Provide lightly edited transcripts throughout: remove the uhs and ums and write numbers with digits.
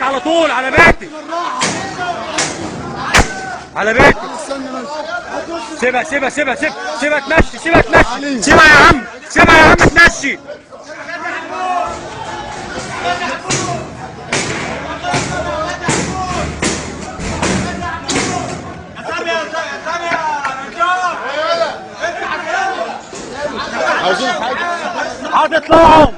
على طول، على بيتك على بيتك. سيبها سيبها سيبها سيبها تمشي، سيبها تمشي، سيبها يا عم، سيبها يا عم تمشي. عاوزين حاجه هتطلعهم.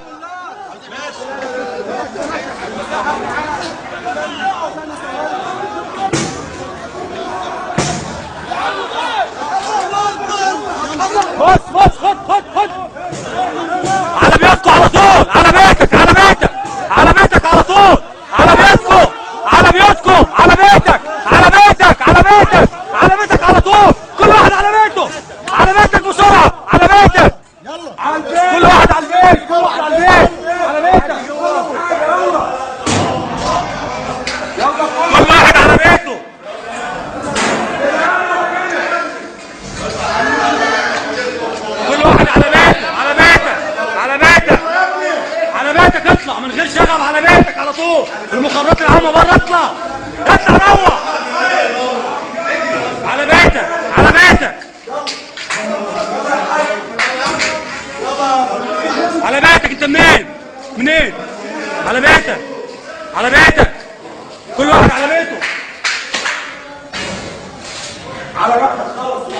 بص خد على بيتكم على طول، على بيتك على بيتك على بيتك على طول، على بيتكم على بيوتكم، على بيتك على بيتك على بيتك على بيتك على طول، كل واحد على بيته، على بيتك بسرعه، على بيتك كل واحد على البيت، كل واحد على البيت، على بيتك كل واحد على بيته. كل واحد على بيته، على بيتك على بيتك على بيتك، اطلع من غير شغب، على بيتك على طول. المخابرات العامة بره، اطلع روح على بيتك على بيتك على بيتك. انت منين؟ على بيتك على بيتك، كل واحد على بيته، على بيتك خالص.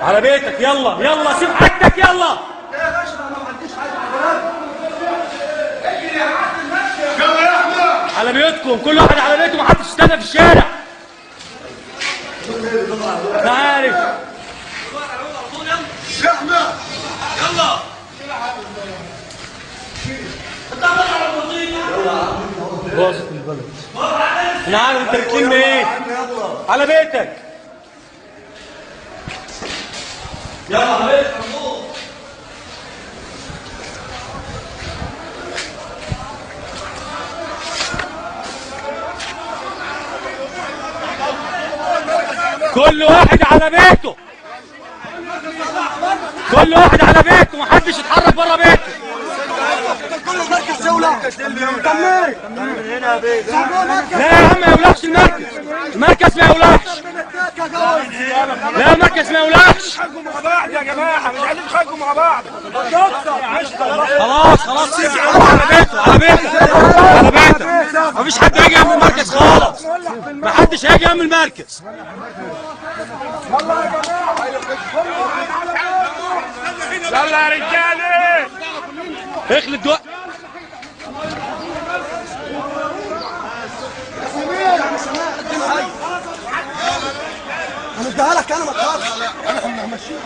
على بيتك، يلا سيب حاجتك، يلا على بيوتكم، كل واحد على بيته، محدش يستنى في الشارع. انا عارف. يلا باظت البلد. انا عارف انت بتلم ايه. على بيتك يلا، على بيتك كل واحد على بيته، كل واحد على بيته، محدش يتحرك بره بيته. كله مركز دولة. كمل هنا يا بيه. لا يا عم ما يولعش المركز، المركز ما يولعش. لا المركز ما يولعش. مع بعض يا جماعة، مش عايزين نخرجوا مع بعض. خلاص على بيته على بيته على بيته، مفيش حد هيجي يعمل المركز خالص، محدش هيجي يعمل المركز. يلا يا رجالة اخلد دق. هنديها لك انا، ما تخافش. انا همشيك.